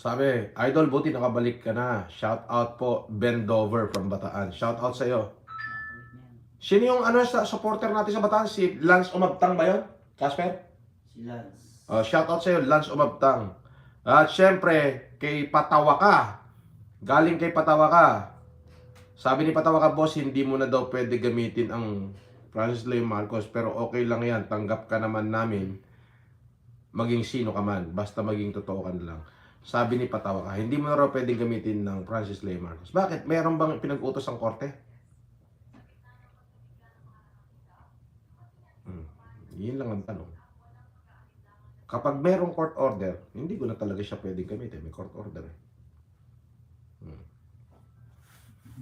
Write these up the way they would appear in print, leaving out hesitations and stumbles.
Sabi, Idol, buti nakabalik ka na. Shout out po, Bendover from Bataan. Shout out sa iyo. Sino yung sa supporter natin sa Bataan? Si Lance Umabtang ba yun? Casper? Si Lance. Shout out sa iyo, Lance Umabtang. At syempre, kay Patawaka. Galing kay Patawaka. Sabi ni Patawaka, boss, hindi mo na daw pwede gamitin ang Francis Leo Marcos, pero okay lang yan. Tanggap ka naman namin. Maging sino ka man, basta maging totoo ka na lang. Sabi ni Patawaka, hindi mo na raw pwedeng gamitin ng Francis Leo Marcos. Bakit? Meron bang pinag-utos ang korte? Yun lang ang tanong. Kapag merong court order, hindi ko na talaga siya pwedeng gamitin. May court order eh.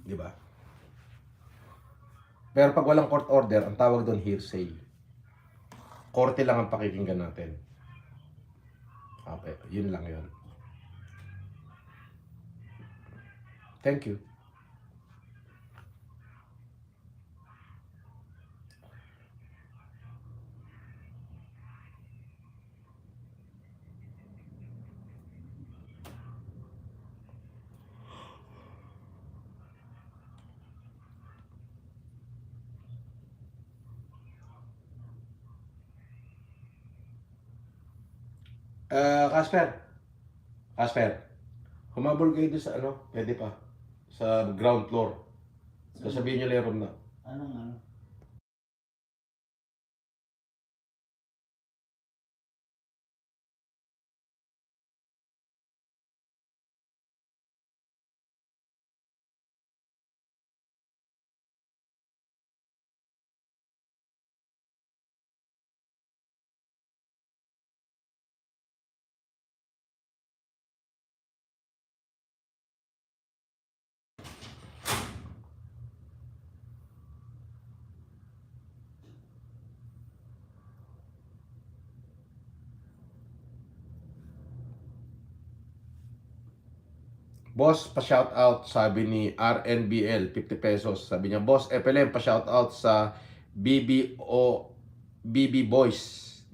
Di ba? Pero pag walang court order, ang tawag doon hearsay. Korte lang ang pakikinggan natin. Okay, yun lang yun. Thank you. Casper, humabol kayo doon sa pwede pa, sa ground floor. Sasabihin nyo leron na. Anong ano? Boss, pa-shout out, sabi ni RNBL, 50 pesos. Sabi niya, Boss FLM, pa-shout out sa BB Boys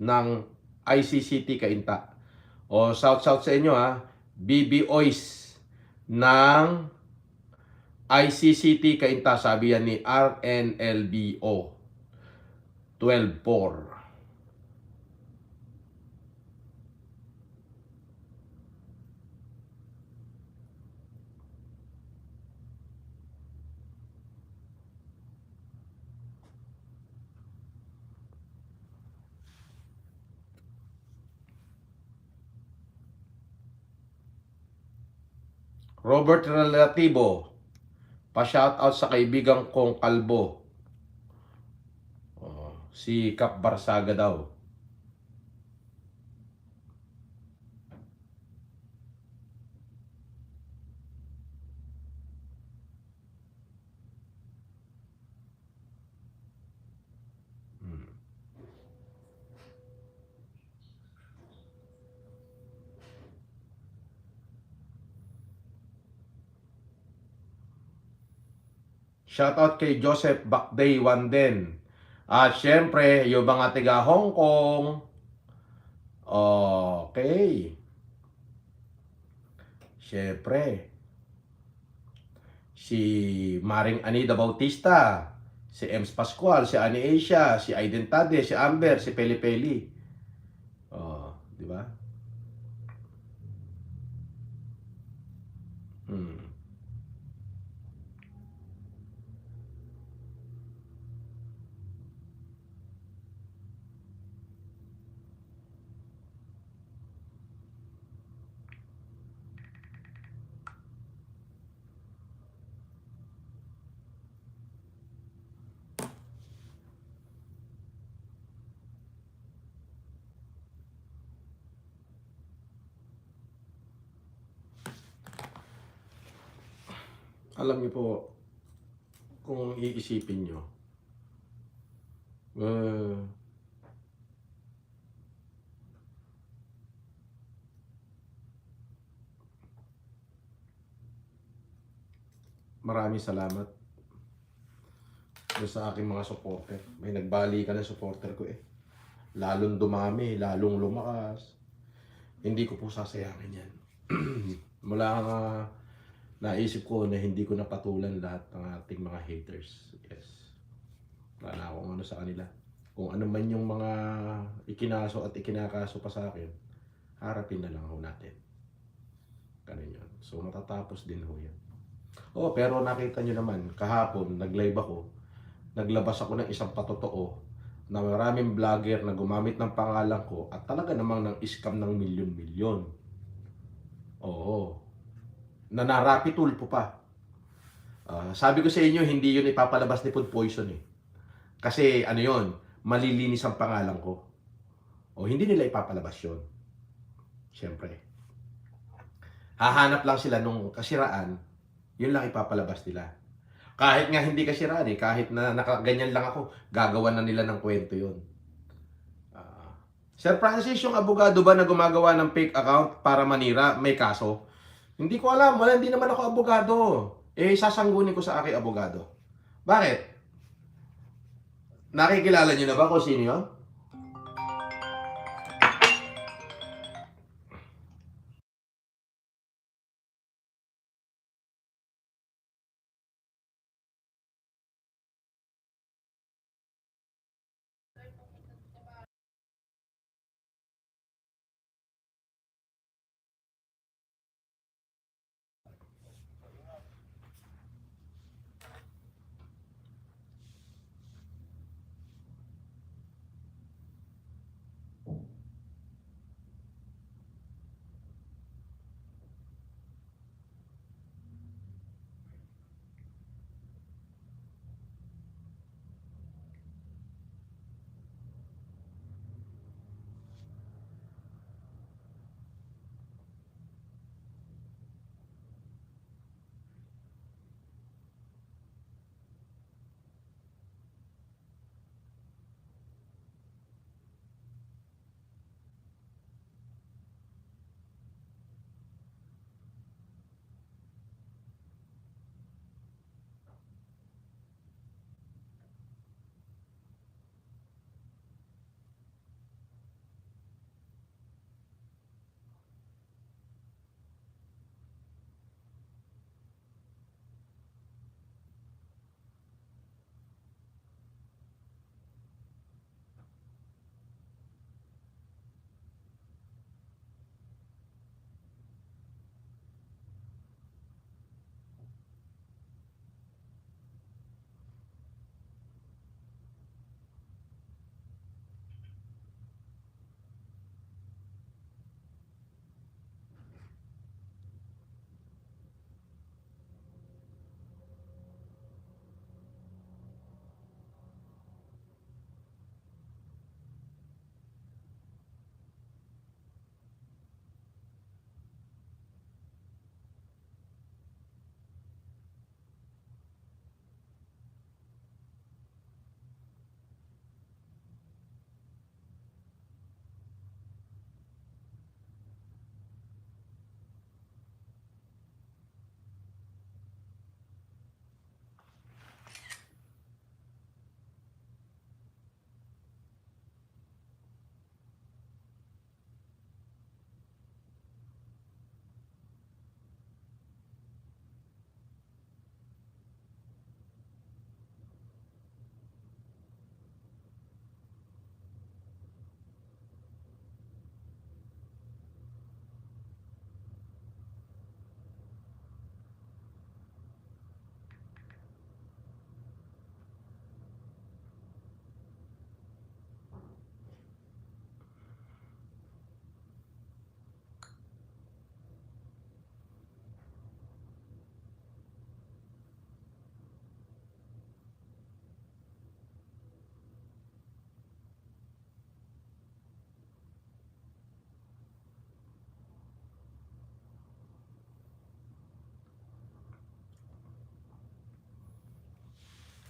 ng ICCT Kainta. O, shout sa inyo ha, BB Boys ng ICCT Kainta, sabi yan ni RNLBO 12-4. Robert Relativo, pa-shoutout sa kaibigan kong kalbo. Si Cap Barsaga daw. Shoutout kay Joseph Bakday Wanden. At syempre, yung mga tiga Hong Kong. Okay. Syempre, si Maring Anida Bautista, si Ems Pascual, si Ani Asia, si Aiden Tade, si Amber, si Peli Peli. Di ba? Alam niyo po, kung iisipin niyo, maraming salamat sa aking mga supporter. May nagbali ka ng supporter ko eh. Lalong dumami, lalong lumakas. Hindi ko po sasayangin yan. Mula naisip ko na hindi ko napatulan lahat ng ating mga haters. Yes. Wala na akong ano sa kanila. Kung ano man yung mga ikinaso at ikinakaso pa sa akin, harapin na lang ho natin. Ganun yun. So matatapos din ho yan. Oh, pero nakita nyo naman, kahapon, nag-live ako, naglabas ako ng isang patotoo na maraming vlogger na gumamit ng pangalan ko at talaga namang nang scam ng milyon-milyon. Oo. Nanarapi tulpo pa. Sabi ko sa inyo, hindi yun ipapalabas ni Food Poison eh. Kasi ano yun, malilinis ang pangalan ko. O hindi nila ipapalabas yun. Siyempre. Hahanap lang sila nung kasiraan, yun lang ipapalabas nila. Kahit nga hindi kasiraan eh, kahit na nakaganyan lang ako, gagawa na nila ng kwento yun. Sir Francis, yung abogado ba na gumagawa ng fake account para manira, may kaso? Hindi ko alam, wala, hindi naman ako abogado. Eh, sasanggunin ko sa aking abogado. Bakit? Nakikilala niyo na ba kung sino yun?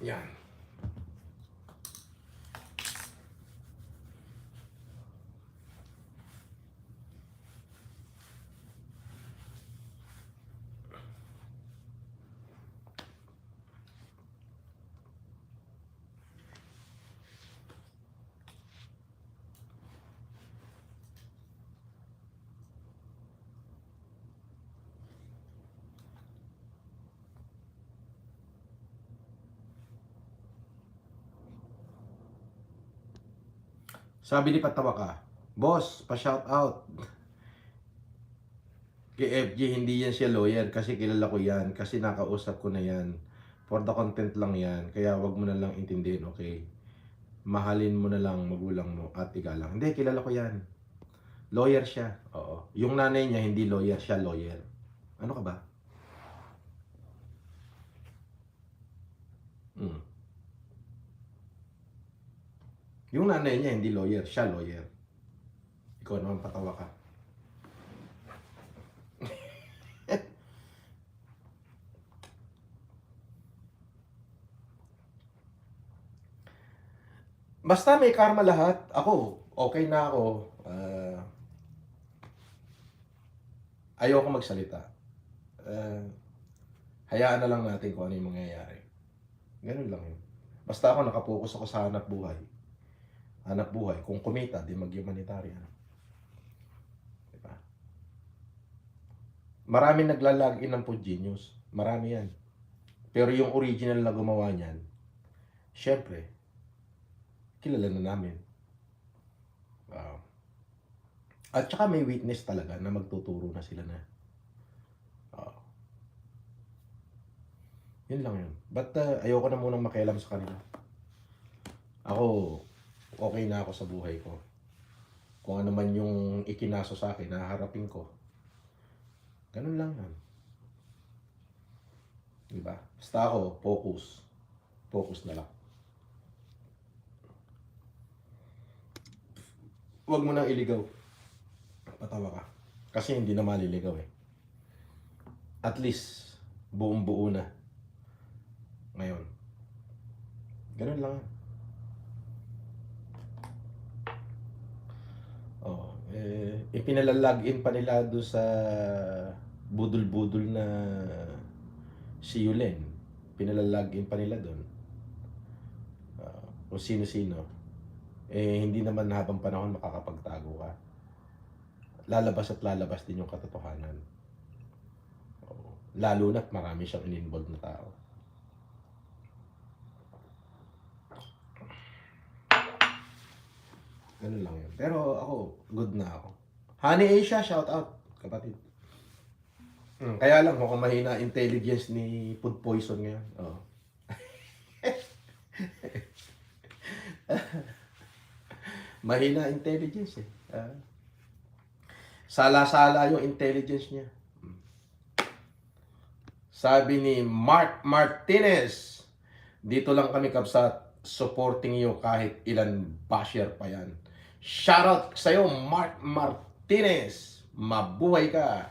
Yan. Sabi ni Patawa ka, boss, pa-shout out. Kay FJ, hindi yan siya lawyer kasi kilala ko yan. Kasi nakausap ko na yan. For the content lang yan. Kaya wag mo na lang intindihin, okay? Mahalin mo na lang magulang mo at igalang. Hindi, kilala ko yan. Lawyer siya. Oo. Yung nanay niya, hindi lawyer, siya lawyer. Ano ka ba? Mm. Yung nanay niya, hindi lawyer, siya lawyer. Ikaw naman patawa ka. Basta may karma lahat. Ako, okay na ako. Ayoko magsalita. Hayaan na lang natin kung ano yung mangyayari. Ganun lang yun. Basta ako nakapokus ako sa hanap buhay. Hanap buhay. Kung kumita, di mag-humanitarian. Diba? Maraming naglalagin ng Food Genius. Marami yan. Pero yung original na gumawa niyan, syempre, kilala na namin. At saka may witness talaga na magtuturo na sila na. Yun lang yun. But ayoko na munang makialam sa kanila. Ako, okay na ako sa buhay ko. Kung ano man yung ikinaso sa akin, naharapin ko. Ganun lang yan. Diba? Basta ako, focus. Focus na lang. Huwag mo nang iligaw. Patawa ka. Kasi hindi na maliligaw eh. At least, buong buo na. Ngayon. Ganun lang. Ipinalalagin pa nila doon sa budol-budol na si Yulen. Pinalalagin pa nila doon. Kung sino-sino. Hindi naman habang panahon makakapagtago ka. Lalabas at lalabas din yung katotohanan. Lalo na't marami siyang in-involved na tao. Ganun lang yun. Pero ako, good na ako. Honey Asia, shout out, kapatid. Kaya lang, mukhang mahina intelligence ni Food Poison ngayon. Oh. Mahina intelligence eh. Sala-sala yung intelligence niya. Sabi ni Mark Martinez, dito lang kami kapsat, supporting you kahit ilan basher pa yan. Shoutout sa'yo, Mark Martinez. Mabuhay ka.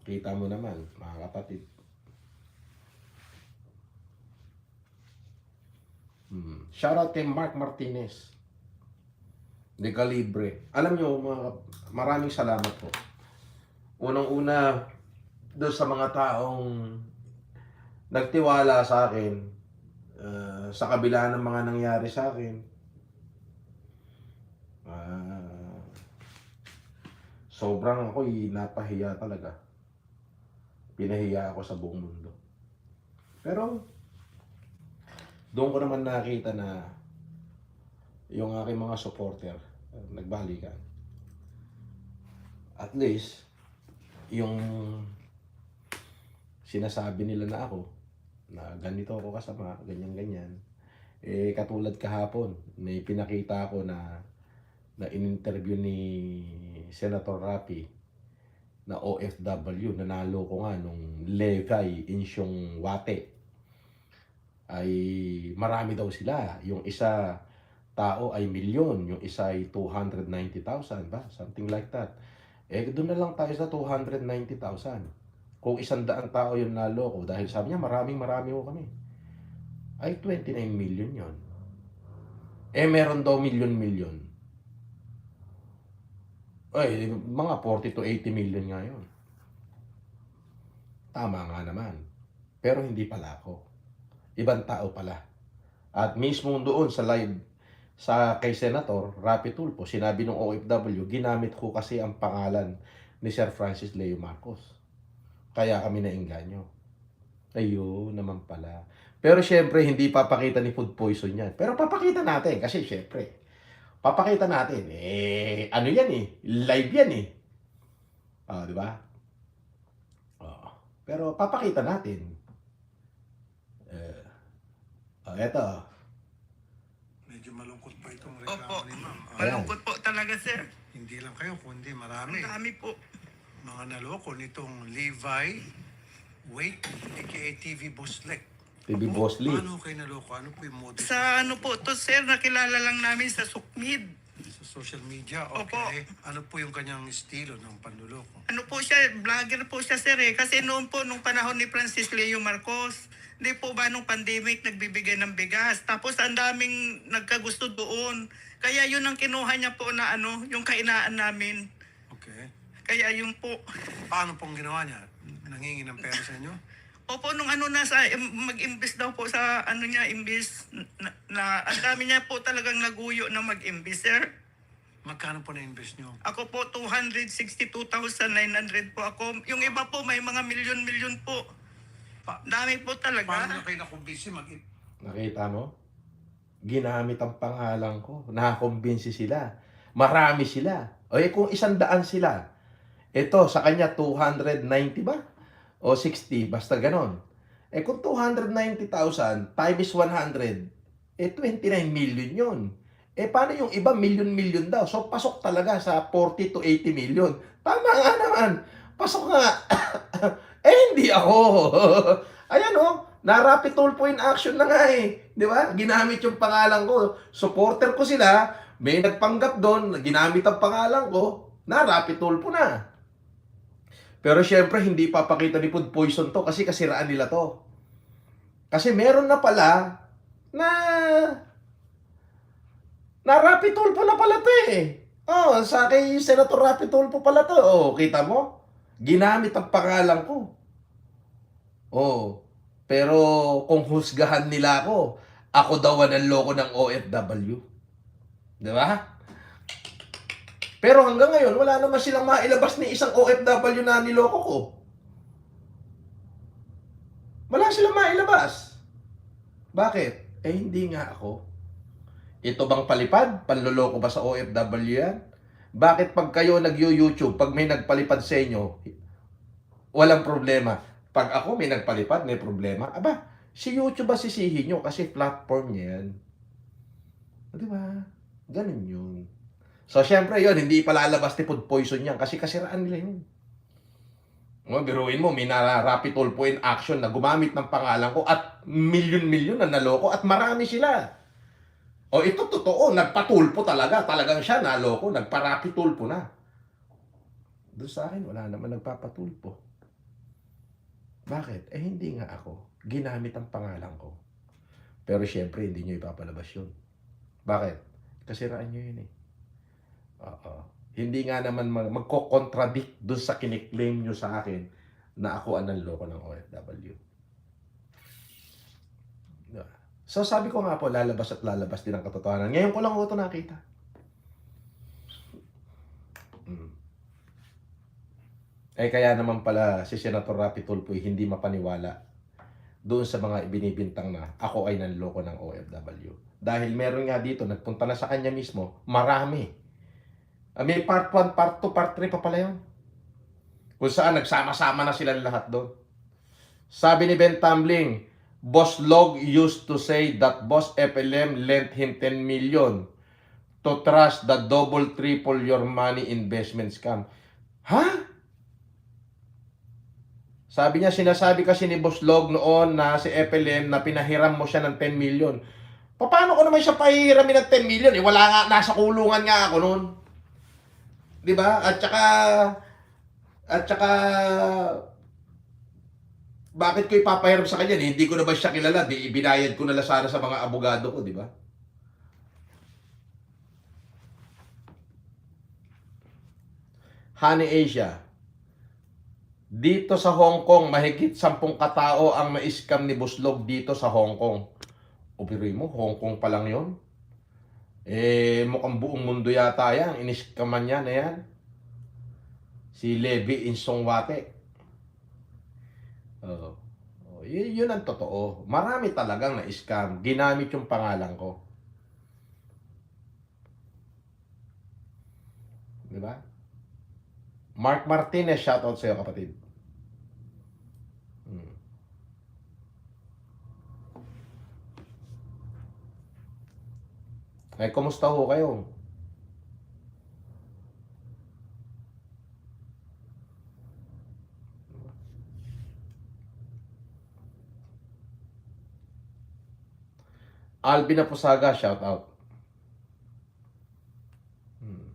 Kita mo naman, mga kapatid. Shoutout kay Mark Martinez. De Calibre. Alam nyo, maraming salamat po. Unang-una, doon sa mga taong nagtiwala sa akin, sa kabila ng mga nangyari sa akin, sobrang ako'y napahiya talaga. Pinahiya ako sa buong mundo. Pero, doon ko naman nakita na yung aking mga supporter nagbalikan. At least, yung sinasabi nila na ako, na ganito ako kasama, ganyan-ganyan. Katulad kahapon, may pinakita ako na in-interview ni Senator Rapi na OFW, nanalo ko nga nung Levi Insyong Wate. Ay marami daw sila. Yung isa tao ay milyon, yung isa ay 290,000 ba? Something like that. Doon na lang tayo sa 290,000. Kung 100 tao yung nalo ko, dahil sabi niya marami ko kami, ay 29 million yon. Meron daw milyon. Ay, mga 40 to 80 million nga yun. Tama nga naman. Pero hindi pala ako. Ibang tao pala. At mismo doon sa live sa kay Senator Rapi Tulfo, sinabi ng OFW, ginamit ko kasi ang pangalan ni Sir Francis Leo Marcos. Kaya kami naengganyo. Ayun naman pala. Pero syempre, hindi papakita ni food poison yan. Pero papakita natin kasi syempre, papakita natin. Ano yan eh, live yan eh. Di ba? Oh. Pero papakita natin. Eto. Medyo malungkot po itong Opo, reklamo ni ma'am. malungkot po talaga, sir. Hindi lang kayo, kundi marami. Ang dami po. Mga naloko nitong Levi Wait, aka TV Boslek. TV Bosley. Paano kayo naloko? Ano po yung motive? Sa ano po to, sir, nakilala lang namin sa Sukmid. Sa social media, Opo. okay. Ano po yung kanyang estilo ng panluloko? Ano po siya, vlogger po siya, sir, eh. Kasi noon po, nung panahon ni Francis Leo Marcos, hindi po ba nung pandemic nagbibigay ng bigas. Tapos ang daming nagkagusto doon. Kaya yun ang kinuha niya po na ano, yung kainaan namin. Okay. Kaya yun po. Paano pong ginawa niya? Nangingi ng pera sa inyo? Opo, nung ano nasa, mag-imbes daw po sa ano niya, imbes na ang dami niya po talagang naguyo na mag-imbes, sir. Magkano po na-invest nyo? Ako po, 262,900 po ako. Yung iba po, may mga milyon-milyon po. Dami po Paano talaga. na kayo nakumbisi Nakita mo? Ginamit ang pangalan ko. Nakakumbinsi sila. Marami sila. O kung 100 sila, ito sa kanya 290 ba? O 60, basta ganon. Kung 290,000 times 100, 29 million yun. Paano yung iba million-million daw? So, pasok talaga sa 40 to 80 million. Tama nga naman. Pasok nga. Hindi ako. Ayan na-rapid tulpo in action na nga eh. Di ba? Ginamit yung pangalan ko. Supporter ko sila. May nagpanggap doon. Ginamit ang pangalan ko. Na-rapid tulpo na. Pero syempre, hindi papakita ni food poison to kasi kasiraan nila to. Kasi meron na pala na Rapi Tulfo na pala to eh. Sa kay Senator Rapi Tulfo pala to. Kita mo? Ginamit ang pangalan ko. Pero kung husgahan nila ako daw ang loko ng OFW. Di ba? Pero hanggang ngayon, wala naman silang mailabas ni isang OFW na niloko ko. Wala silang mailabas. Bakit? Hindi nga ako. Ito bang palipad? Panloloko ba sa OFW yan? Bakit pag kayo nag-YouTube, pag may nagpalipad sa inyo, walang problema? Pag ako may nagpalipad, may problema? Aba, si YouTube ba sisihin nyo? Kasi platform niya yan. Di ba? Ganun yun. So, syempre yun, hindi palalabas ni food poison yan kasi kasiraan nila yun. Biruin mo, may na-rapid tulpo in action na gumamit ng pangalan ko at milyon-milyon na naloko at marami sila. Ito totoo, nagpatulpo talaga. Talagang siya naloko, nagpa-rapid tulpo na. Doon sa akin, wala naman nagpapatulpo. Bakit? Hindi nga ako. Ginamit ang pangalan ko. Pero syempre, hindi nyo ipapalabas yun. Bakit? Kasiraan nyo yun eh. Hindi nga naman magko-contradict doon sa kiniklaim nyo sa akin na ako ang nanloko ng OFW. So sabi ko nga po, lalabas at lalabas din ang katotohanan. Ngayon ko lang ito nakita. Kaya naman pala si Senator Rapi Tulfo hindi mapaniwala doon sa mga ibinibintang na ako ay nanloko ng OFW. Dahil meron nga dito, nagpunta na sa kanya mismo, marami. May part 1, part 2, part 3 pa pala yun. Kung saan nagsama-sama na sila lahat doon. Sabi ni Ben Tumbling, Boss Log used to say that Boss FLM lent him 10 million to trust the double triple your money investment scam. Ha? Sabi niya, sinasabi kasi ni Boss Log noon na si FLM na pinahiram mo siya ng 10 million. Paano ko naman siya pahihiramin ng 10 million? Wala nga, nasa kulungan nga ako noon. Diba? At saka, bakit ko ipapahiram sa kanya? Hindi ko na ba siya kilala? Ibinayad ko na lang sana sa mga abogado ko, di ba? Honey Asia, dito sa Hong Kong, mahigit 10 katao ang ma-scam ni Buslog dito sa Hong Kong. Biruin mo, Hong Kong pa lang yun. Mukhang buong mundo yata yan. Iniskaman niya na yan. Si Levi Insongwate. Yun ang totoo. Marami talagang na-scam. Ginamit yung pangalan ko. Di ba? Mark Martinez, shoutout sa'yo, kapatid. Hmm. Eh, kumusta ho kayo? Alvin Aposaga, shoutout. Hmm.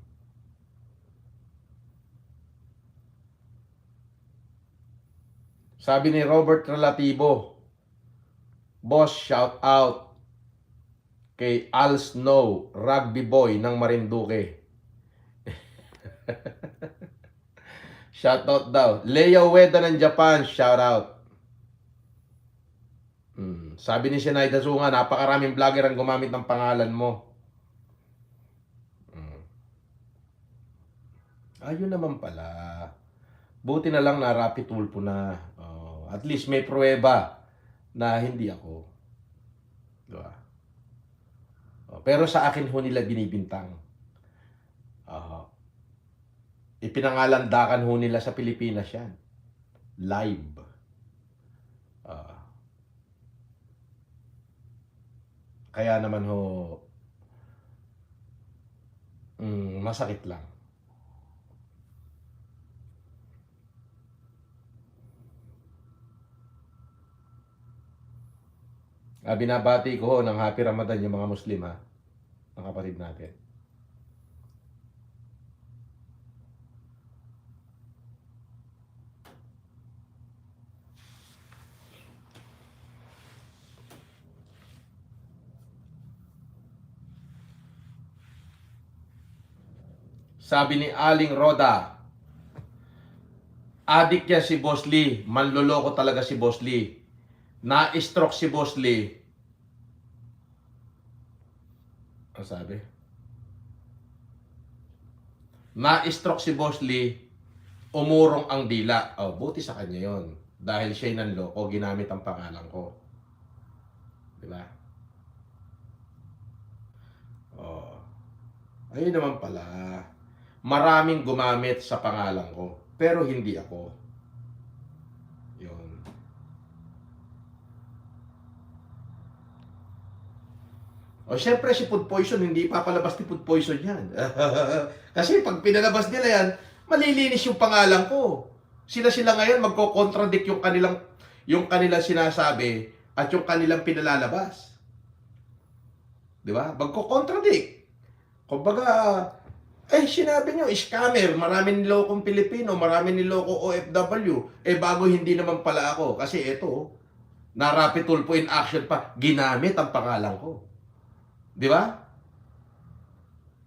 Sabi ni Robert Relativo, boss, shout out kay Al Snow, rugby boy ng Marinduque. Shout out daw. Leo Ueda ng Japan, shout out. Sabi ni Sinaida Zunga, napakaraming vlogger ang gumamit ng pangalan mo. Ayun naman pala. Buti na lang na Rapi Tulfo na. At least may pruweba na hindi ako. Diba? Pero sa akin ho nila binibintang. Ipinangalandakan ho nila sa Pilipinas yan. Live. Kaya naman ho, masakit lang. Binabati ko ho ng Happy Ramadan yung mga Muslim, ha? Mga kapatid natin. Sabi ni Aling Roda, adik yan si Boss Lee. Manloloko talaga si Boss Lee. Na-stroke si Boss Lee. Ano sabi? Na-stroke si Boss Lee. Umurong ang dila. Buti sa kanya yon. Dahil siya'y nanloko, ginamit ang pangalan ko. Diba? Ayun naman pala. Maraming gumamit sa pangalan ko, pero hindi ako. Yun. Syempre si Food Poison, hindi papalabas ni Food Poison yan. Kasi pag pinalabas nila yan, malilinis yung pangalan ko. Sila ngayon magko-contradict yung kanilang sinasabi at yung kanilang pinalalabas. Di ba? Magko-contradict. Kumbaga, sinabi nyo, scammer, maraming nilokong Pilipino, maraming nilokong OFW. Bago hindi naman pala ako. Kasi ito, na Rapi Tulfo in action pa, ginamit ang pangalan ko. Di ba?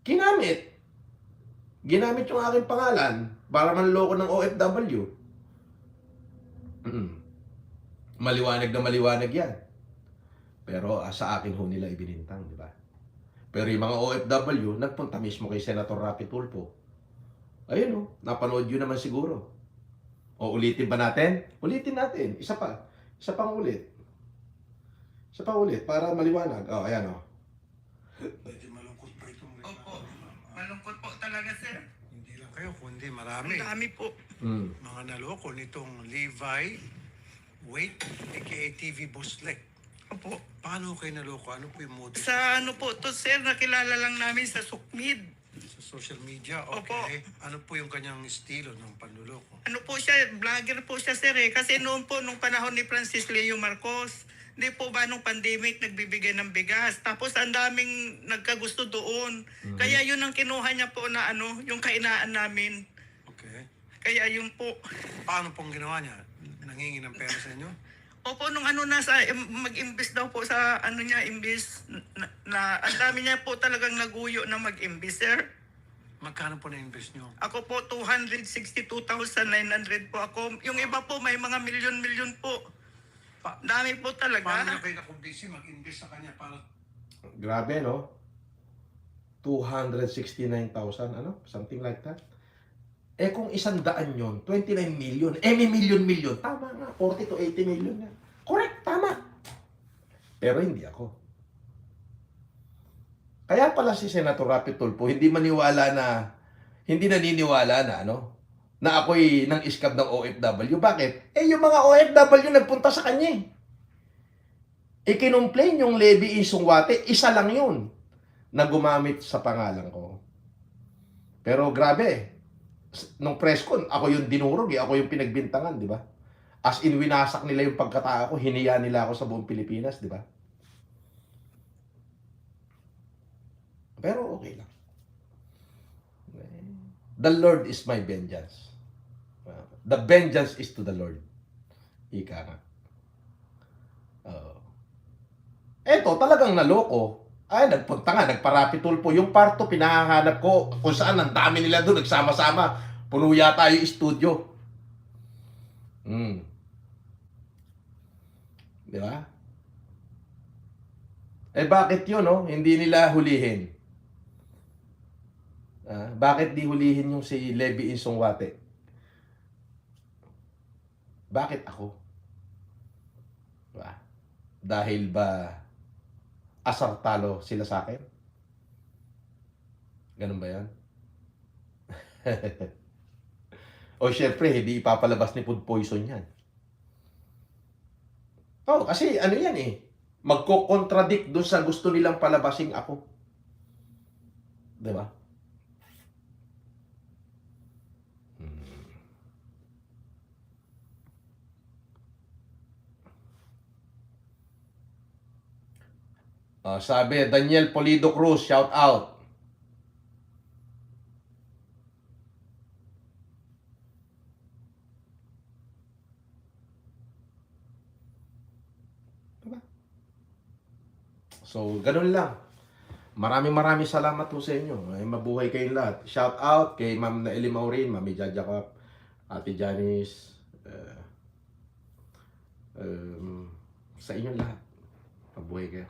Ginamit yung aking pangalan para manloko ng OFW. Maliwanag na maliwanag yan. Pero sa akin ho nila ibinintang, di ba? Pero yung mga OFW, nagpunta mismo kay Senator Rapi Tulfo. Ayun napanood yun naman siguro. Ulitin ba natin? Ulitin natin. Isa pang ulit. Para maliwanag. Ayan Medyo malungkot pa itong Opo. Malungkot po talaga, sir. Hindi lang kayo, kundi marami. Ang dami po. Mga naloko nitong Levi Wait, aka TV Boslek. Opo. Paano kayo naloko? Ano po yung motive? Sa to, sir, nakilala lang namin sa Sukmid. Sa social media? Opo. Okay. Ano po yung kanyang estilo ng panluloko? Ano po siya, vlogger po siya, sir, Kasi noon po, nung panahon ni Francis Leo Marcos, hindi po ba nung pandemic nagbibigay ng bigas. Tapos ang daming nagkagusto doon. Kaya yun ang kinuha niya po na yung kainaan namin. Okay. Kaya yun po. Paano pong ginawa niya? Nangingi ng pera sa inyo? Opo, nung mag-imbis daw po sa niya, imbis na ang dami niya po talagang naguyo na mag-imbis, sir. Magkano po na-invest nyo? Ako po, 262,900 po ako. Yung iba po, may mga milyon-milyon po. Dami po talaga. Paano nyo kayo nakumbisi mag-invest sa kanya para... Grabe, no? 269,000, something like that. Kung 100 yun, 29 million. May million. Tama nga, 40 to 80 million na. Correct. Pero hindi ako. Kaya pala si Senator Rapi Tulfo hindi naniniwala na na ako'y nang iskab ng OFW. Bakit? Eh yung mga OFW nagpunta sa kanya eh. Ikinomplain yung Levi Isungwate, isa lang yun na gumamit sa pangalan ko. Pero grabe, nung press con, ako yung dinurog ako yung pinagbintangan, di ba? As in, winasak nila yung pagkatao ko, hiniya nila ako sa buong Pilipinas, di ba? Pero okay lang. The Lord is my vengeance. The vengeance is to the Lord. Ika nga. Eto, talagang naloko. Ay, nagpunta nga, nagparapi Tulfo. Yung parto, pinahanap ko kung saan ang dami nila doon, nagsama-sama. Puno yata yung studio. Di ba? Eh bakit yun, no? Hindi nila hulihin. Bakit di hulihin yung si Levi Isungwate? Bakit ako? Diba? Dahil ba asar talo sila sa akin? Ganun ba yan? O syempre, hindi ipapalabas ni Food Poison yan. Oh, kasi ano yan eh. Magko-contradict doon sa gusto nilang palabasing ako. Diba? Sabi, Daniel Polido Cruz, shout out. Diba? So, ganun lang. Maraming salamat po sa inyo. Ay, mabuhay kayong lahat. Shout out kay Ma'am Naeli Maurin, Mami Jaja Kap, Ate Janice, sa inyong lahat. Mabuhay kayo.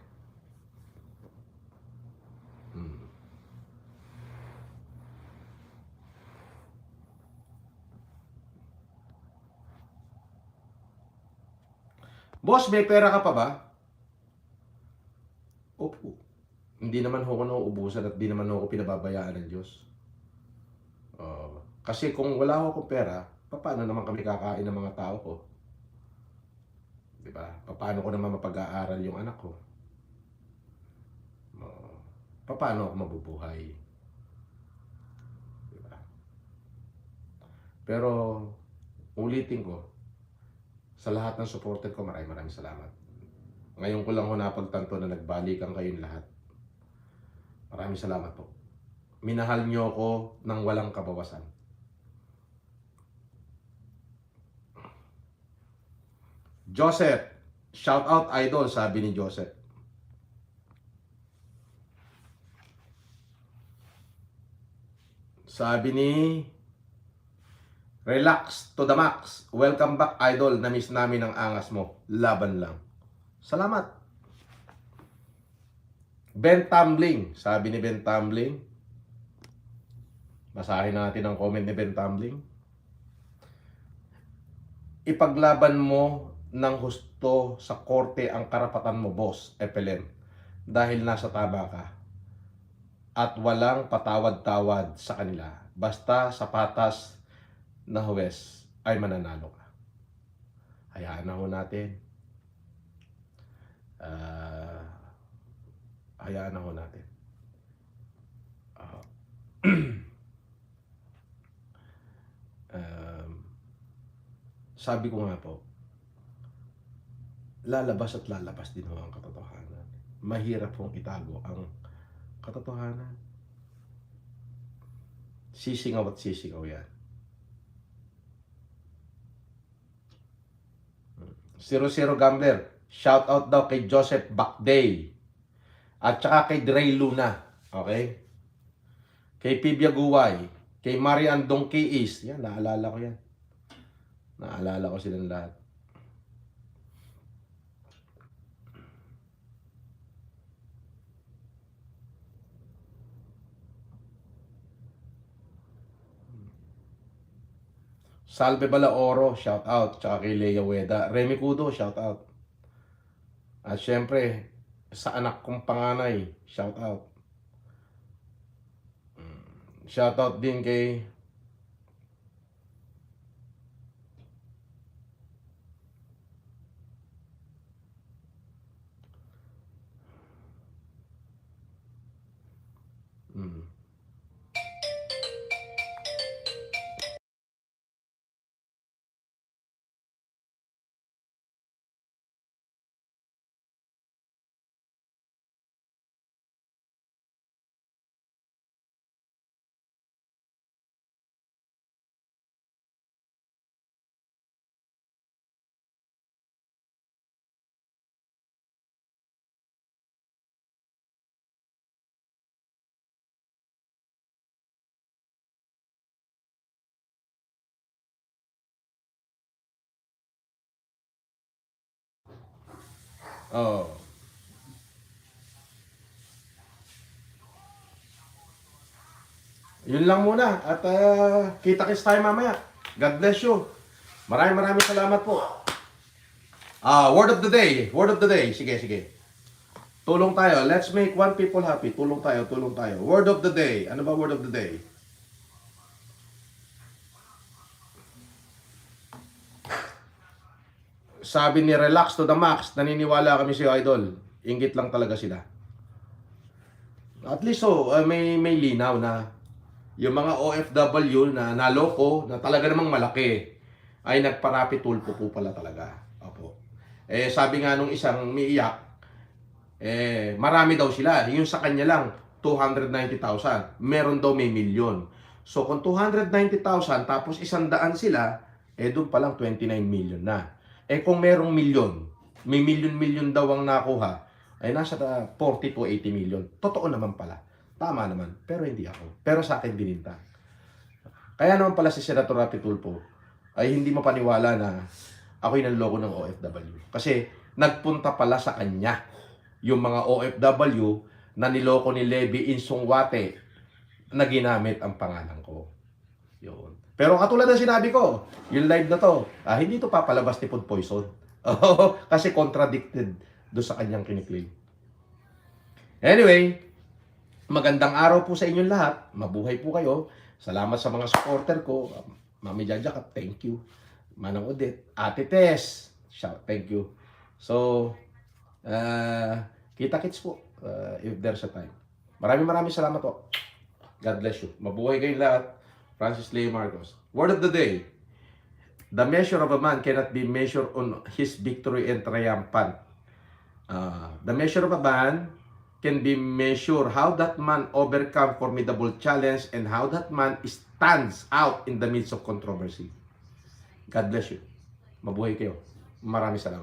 Boss, may pera ka pa ba? Opo. Hindi naman ako nauubusan at di naman ako pinababayaan ng Diyos. Kasi kung wala akong pera, paano naman kami kakain ng mga tao ko? Diba? Paano ko naman mapag-aaral yung anak ko? Paano ako mabubuhay? Diba? Pero, ulitin ko, sa lahat ng supporter ko, maraming salamat. Ngayon ko lang ho napagtanto na nagbalikan kayong lahat. Maraming salamat po. Minahal niyo ako ng walang kabawasan. Joseph, shout out idol, sabi ni Joseph. Sabi ni Relax to the max. Welcome back idol, na-miss namin ang angas mo. Laban lang. Salamat. Ben Tumbling, sabi ni Ben Tumbling. Basahin natin ang comment ni Ben Tumbling. Ipaglaban mo ng husto sa korte ang karapatan mo, boss, FLM. Dahil nasa tama ka. At walang patawad-tawad sa kanila. Basta sa patas na huwes ay mananalo ka. Hayaan na ho natin. Hayaan na ho natin. Sabi ko nga po, lalabas at lalabas din ho ang katotohanan. Mahirap pong itago ang katotohanan. Sisingaw at sisingaw yan. 00 Gambler, shout out daw kay Joseph Bakday. At saka kay Dre Luna. Okay? Kay Pibia Guway. Kay Marian Dongkiis. Yan, naalala ko yan. Naalala ko silang lahat. Salve Balaoro, shout out. Tsaka kay Lea Weda. Remy Kudo, shout out. At syempre, sa anak kong panganay, shout out. Shout out din kay mm, oh. Yun lang muna at kita-kits tayo mamaya. God bless you. Maraming salamat po. Word of the day. Word of the day. Sige, sige. Tulong tayo. Let's make one people happy. Tulong tayo, tulong tayo. Word of the day. Ano ba word of the day? Sabi ni Relax to the Max, naniniwala kami si Idol. Inggit lang talaga sila. At least may linaw na yung mga OFW na naloko, na talaga namang malaki, ay nagparapi tulpo po pala talaga. Opo. Sabi nga nung isang umiiyak, marami daw sila. Yung sa kanya lang, 290,000. Meron daw may milyon. So kung 290,000 tapos 100 sila, doon pa lang 29 million na. Kung merong milyon, may milyon daw ang nakuha, ay nasa 40 to 80 million. Totoo naman pala. Tama naman. Pero hindi ako. Pero sa akin bininta. Kaya naman pala si Senator Rapi Tulfo ay hindi mapaniwala na ako'y nanloko ng OFW. Kasi nagpunta pala sa kanya yung mga OFW na niloko ni Levy Insungwate na ginamit ang pangalan ko. Yun. Pero katulad ng sinabi ko, yung live na to, hindi to papalabas ni Food Poison. Kasi contradicted do sa kanyang kiniklaim. Anyway, magandang araw po sa inyong lahat. Mabuhay po kayo. Salamat sa mga supporter ko. Mami Jaja, thank you. Manang Odette, Ate Tess, thank you. So, kita-kits po if there's a time. Maraming salamat po. God bless you. Mabuhay kayong lahat. Francis Leo Marcos. Word of the day. The measure of a man cannot be measured on his victory and triumphant. The measure of a man can be measured how that man overcome formidable challenge and how that man stands out in the midst of controversy. God bless you. Mabuhay kayo. Maraming salamat.